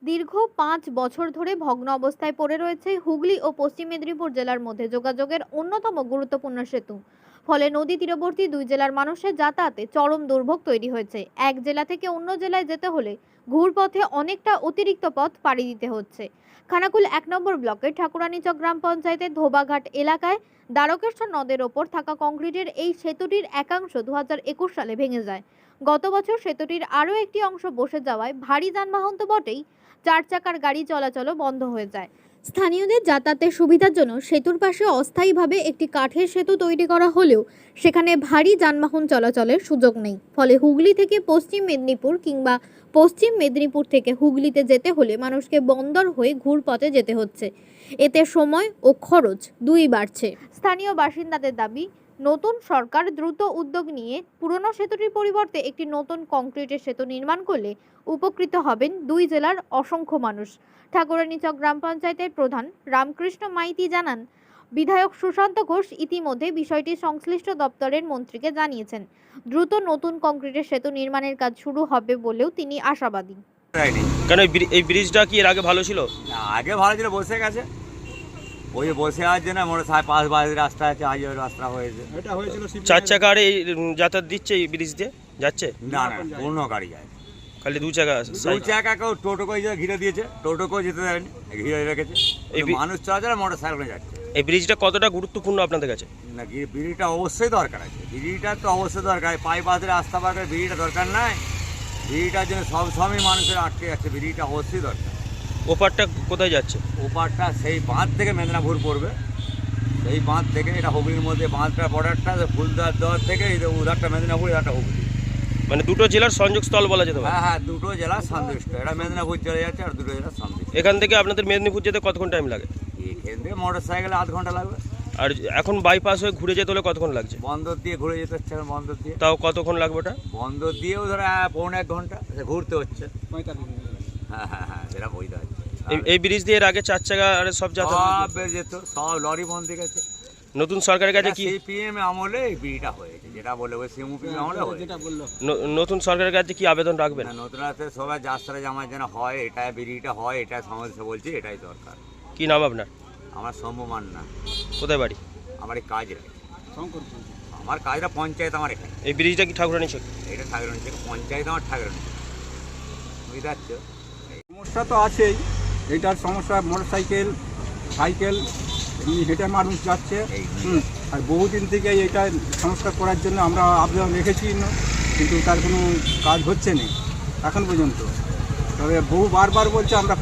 দীর্ঘ ৫ বছর ধরে ভগ্ন অবস্থায় পড়ে রয়েছে হুগলি ও পশ্চিম মেদিনীপুর জেলার মধ্যে যোগাযোগের অন্যতম গুরুত্বপূর্ণ সেতু। ফলে নদী তীরবর্তী দুই জেলার মানুষের যাতায়াতে চরম দুর্ভোগ তৈরি হয়েছে। এক জেলা থেকে অন্য জেলায় যেতে হলে ঘুরপথে অনেকটা অতিরিক্ত পথ পাড়ি দিতে হচ্ছে। খানাকুল ১ নম্বর ব্লকের ঠাকুরানীচক গ্রাম পঞ্চায়েতের ধোবাঘাট এলাকায় দ্বারকেশ্বর নদের ওপর থাকা কংক্রিটের এই সেতুটির একাংশ ২০২১ সালে ভেঙে যায়। গত বছর সেতুটির আরও একটি অংশ বসে যাওয়ায় ভারী যানবাহন তো বটেই, ৪ চাকার গাড়ি চলাচলও বন্ধ হয়ে যায়। স্থানীয়দের যাতায়াতের সুবিধার জন্য সেতুর পাশে অস্থায়ীভাবে একটি কাঠের সেতু তৈরি করা হলেও সেখানে ভারী যানবাহন চলাচলের সুযোগ নেই। ফলে হুগলি থেকে পশ্চিম মেদিনীপুর কিংবা পশ্চিম মেদিনীপুর থেকে হুগলিতে যেতে হলে মানুষকে বন্দর হয়ে ঘুরপথে যেতে হচ্ছে। এতে সময় ও খরচ দুই বাড়ছে। স্থানীয় বাসিন্দাদের দাবি, নতুন সরকার দ্রুত উদ্যোগ নিয়ে পুরনো সেতুটির পরিবর্তে একটি নতুন কংক্রিটের সেতু নির্মাণ করলে উপকৃত হবেন দুই জেলার অসংখ্য মানুষ। ঠাকুরানীচক গ্রাম পঞ্চায়েতের প্রধান রামকৃষ্ণ মাইতি জানান, বিধায়ক সুশান্ত ঘোষ ইতিমধ্যে বিষয়টি সংশ্লিষ্ট দপ্তরের মন্ত্রীকে জানিয়েছেন। দ্রুত নতুন কংক্রিটের সেতু নির্মাণের কাজ শুরু হবে বলেও তিনি আশাবাদী। কেন এই ব্রিজটা কি এর আগে ভালো ছিল? আগে ভালো ছিল, বসে গেছে। ওই বসে আছে না, মোটর পাশ বাড়ির রাস্তা আছে, আজ রাস্তা হয়েছে। এটা হয়েছিল ৪ চাকার এই যাতায়াত দিচ্ছে, এই ব্রিজ দিয়ে যাচ্ছে? না না, কোনো গাড়ি যায়, খালি ২ চাকা। ২ চাকা কেউ টোটো করে ঘিরে দিয়েছে, টোটো করে যেতে দেয়নি, ঘিরে রেখেছে। এই মানুষ চলাচল মোটর সাইকেলে যাচ্ছে। এই ব্রিজটা কতটা গুরুত্বপূর্ণ আপনাদের কাছে? না, ব্রিজটা অবশ্যই দরকার আছে, ব্রিজটা তো অবশ্যই দরকার। পাই পাশে রাস্তা পাকে ব্রিজটা দরকার নাই, ব্রিজটার জন্য সব সময় মানুষের আটকে যাচ্ছে, ব্রিজটা অবশ্যই দরকার। ওপারটা কোথায় যাচ্ছে? ওপারটা সেই বাঁধ থেকে মেদিনীপুর পড়বে, সেই বাঁধ থেকে, এটা হুগলির মধ্যে বাঁধটা বর্ডারটা ফুলদার দেওয়ার থেকে উধারটা মেদিনীপুর, এটা হুগলি, মানে দুটো জেলার সংযোগস্থল বলা যেতে পারে। হ্যাঁ হ্যাঁ, দুটো জেলা সন্তুষ্ট। এটা মেদিনীপুর চলে যাচ্ছে আর দুটো জেলা সন্তুষ্ট। এখান থেকে আপনাদের মেদিনীপুর যেতে কতক্ষণ টাইম লাগে? এখান থেকে মোটর সাইকেলে আধ ঘন্টা লাগবে। আর এখন বাইপাস হয়ে ঘুরে যেতে হলে কতক্ষণ লাগছে? বন্দর দিয়ে ঘুরে যেতে হচ্ছে, বন্দর দিয়ে। তাও কতক্ষণ লাগবে ওটা? বন্দর দিয়েও ধরো 1.5 ঘন্টা ঘুরতে হচ্ছে। 45 মিনিট। হ্যাঁ হ্যাঁ হ্যাঁ, সেটা বইতে হচ্ছে। এই ব্রিজ দিয়ে এর আগে ৪ চাকা আর সব যাতায়াত সব বের যেত, সব লরি বন্ধ গেছে। নতুন সরকারের কাছে কি সিপিএম আমলে এই বিড়িটা হয়েছে, যেটা বলে ওই সিএমপিএম আমলে হয়েছে। যেটা বললো নতুন সরকারের কাছে কি আবেদন রাখবেন? না, নতুন আছে সবাই যাত্রা জামার যেন হয়, এটা বিড়িটা হয়, এটা সমস্যা বলছি, এটাই দরকার। কি নাম আপনার? আমার সম্মান না, কোথায় বাড়ি? আমার এই কাজ রে, শঙ্কর আমার কাজটা পঞ্চায়েত আমার এখানে। এই ব্রিজটা কি ঠাকুরানীচক? এটা ঠাকুরানি থেকে পঞ্চায়েত, আমার ঠাকুরানি, বুঝতে পারছো? সমস্যা তো আছেই। এইটার সমস্যা, মোটর সাইকেল, সাইকেল হেঁটে মানুষ যাচ্ছে। আর বহুদিন থেকে এটা সংস্কার করার জন্য আমরা আবেদন রেখেছি, কিন্তু তার কোনো কাজ হচ্ছে না এখন পর্যন্ত। তবে বারবার বলছে আমরা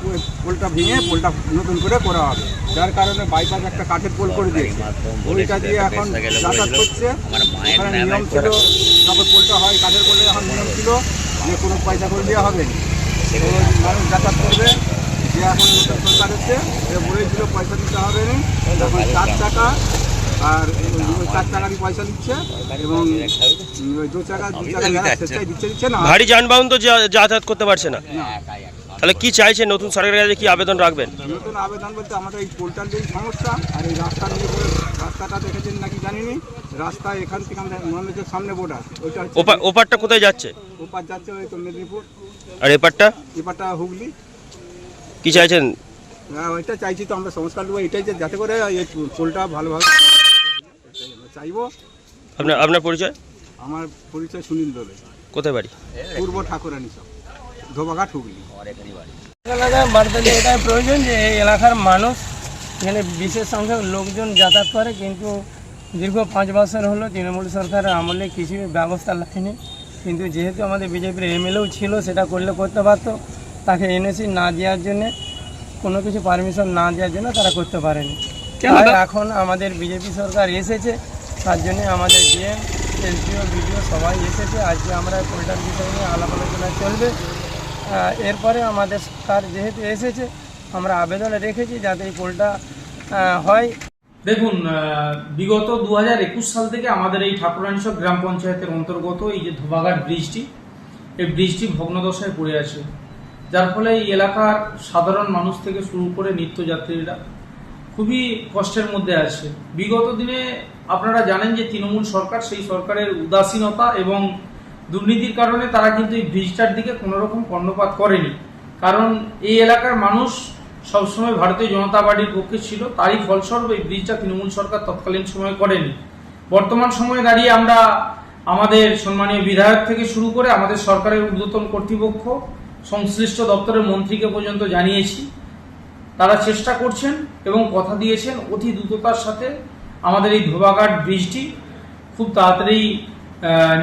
পোলটা ভেঙে পোলটা নতুন করে করা হবে, যার কারণে বাইপাস একটা কাঠের পোল করে দিয়েছে, ওইটা দিয়ে এখন যাতায়াত করছে। ওখানে নিয়ম ছিল, যখন পোলটা হয় কাঠের পোলে, এখন নিয়ম ছিল যে কোনো পয়সা করে দেওয়া হবে না, মানুষ যাতায়াত করবে। যে এখন নতুন সরকার হচ্ছে, বলেছিল পয়সা দিতে হবে না, এখন 4 চাকা আর 4 চাকারই পয়সা দিচ্ছে, এবং 2 চাকা দিচ্ছে না। ভারী যানবাহন তো যাতায়াত করতে পারছে না। তাহলে কি চাইছেন, নতুন সরকারের কাছে কি আবেদন রাখবেন? নতুন আবেদন বলতে আমাদের এই পোলটার যেই সমস্যা, আর এই রাস্তা নিয়ে রাস্তাটা দেখেছেন নাকি জানি নি, রাস্তা এখান থেকে আমাদের নলেজের সামনে বোর্ড আছে, ওইটা ওপারটা কোথায় যাচ্ছে? ওপার যাচ্ছে ওই তো মেদিনীপুর, আর এপারটা এপারটা হুগলি। কি চাইছেন? হ্যাঁ, ওইটা চাইছি তো আমরা, সংস্কার দেবো এটাই, যে যাতে করে এই পোলটা ভালোভাবে চাইবো। আপনার পরিচয়? আমার পরিচয় সুনীল দোলে, কোথায় বাড়ি? পূর্ব ঠাকুরানীচক, ধোবাঘাট, হুগলি। এলাকায় বাড়তে এটাই প্রয়োজন যে এই এলাকার মানুষ এখানে বিশেষ সংখ্যক লোকজন যাতায়াত করে, কিন্তু দীর্ঘ 5 বছর হলো তৃণমূল সরকারের আমলে কিছু ব্যবস্থা লাগেনি। কিন্তু যেহেতু আমাদের বিজেপির এমএলএও ছিল, সেটা করতে পারতো, তাকে এনওসি না দেওয়ার জন্যে, কোনো কিছু পারমিশন না দেওয়ার জন্য তারা করতে পারেনি। তাই এখন আমাদের বিজেপি সরকার এসেছে, তার জন্যে আমাদের ডিএম, এসডিও, বিডিও সবাই এসেছে। আজকে আমরা পোলটার বিষয় নিয়ে আলাপ আলোচনা চলবে। এরপরে আমাদের সরকার যেহেতু এসেছে, আমরা আবেদন রেখেছি যাতে এই পোলটা হয়। দেখুন, বিগত 2021 সাল থেকে আমাদের এই ঠাকুরানীচক গ্রাম পঞ্চায়েতের অন্তর্গত এই যে ধোবাঘাট ব্রিজটি, এই ব্রিজটি ভগ্নদশায় পড়ে আছে, যার ফলে এই এলাকার সাধারণ মানুষ থেকে শুরু করে নিত্যযাত্রীরা খুবই কষ্টের মধ্যে আছে। বিগত দিনে আপনারা জানেন যে তৃণমূল সরকার, সেই সরকারের উদাসীনতা এবং দুর্নীতির কারণে তারা কিন্তু এই ব্রিজটার দিকে কোনো রকম কর্ণপাত করেনি। কারণ এই এলাকার মানুষ সবসময় ভারতীয় জনতা পার্টির পক্ষে ছিল, তারই ফলস্বরূপ এই ব্রিজটা তৃণমূল সরকার তৎকালীন সময়ে করেনি। বর্তমান সময়ে দাঁড়িয়ে আমরা আমাদের সম্মানীয় বিধায়ক থেকে শুরু করে আমাদের সরকারের ঊর্ধ্বতন কর্তৃপক্ষ, সংশ্লিষ্ট দপ্তরের মন্ত্রীকে পর্যন্ত জানিয়েছি। তারা চেষ্টা করছেন এবং কথা দিয়েছেন অতি দ্রুততার সাথে আমাদের এই ধোবাঘাট ব্রিজটি খুব তাড়াতাড়ি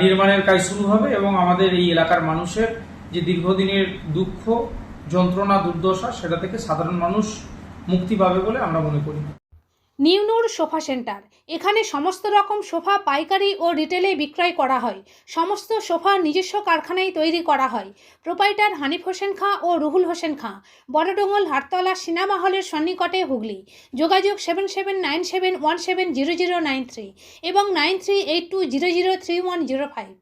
নির্মাণের কাজ শুরু হবে এবং আমাদের এই এলাকার মানুষের যে দীর্ঘদিনের দুঃখ, যন্ত্রণা, দুর্দশা, সেটা থেকে সাধারণ মানুষ মুক্তি পাবে বলে আমরা মনে করি। নিউ নূর সোফা সেন্টার, এখানে সমস্ত রকম সোফা পাইকারি ও রিটেলে বিক্রয় করা হয়। সমস্ত সোফা নিজস্ব কারখানায় তৈরি করা হয়। প্রোপাইটার হানিফ হোসেন খাঁ ও রুহুল হোসেন খাঁ, বড়ডোঙ্গল হাটতলা সিনেমা হলের সন্নিকটে, হুগলি। যোগাযোগ 7797170093 এবং 9382003105।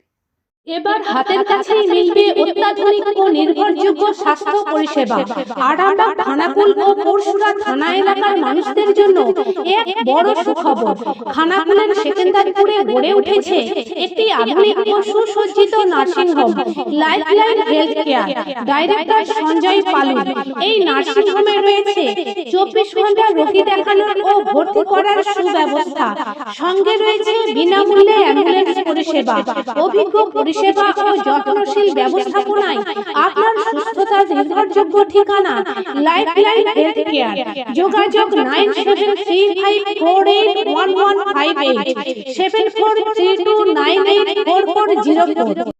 এবার হাতের কাছেই মিলবে অত্যাধুনিক ও নির্ভরযোগ্য স্বাস্থ্য পরিষেবা। আরামবাগ, খানাকুল ও পরশুরা থানা এলাকার মানুষদের জন্য এক বড় সুখবর। খানাকুলের সেকেন্দারপুরে গড়ে উঠেছে একটি আধুনিক ও সুসজ্জিত nursing home, Lifeline health care. Director Sanjay Palu. এই নার্সিং হোমে রয়েছে 24 ঘন্টা রোগী দেখানোর ও ভর্তি করার সুব্যবস্থা। সঙ্গে রয়েছে বিনামূল্যে অ্যাম্বুলেন্স পরিষেবা। অভিজ্ঞ পরিষেবা ও যত্নশীল ব্যবস্থাপনায় আপনার সুস্থতার নির্ভরযোগ্য ঠিকানা লাইফলাইন হেলথ কেয়ার। যোগাযোগ 9735481158 7432984404।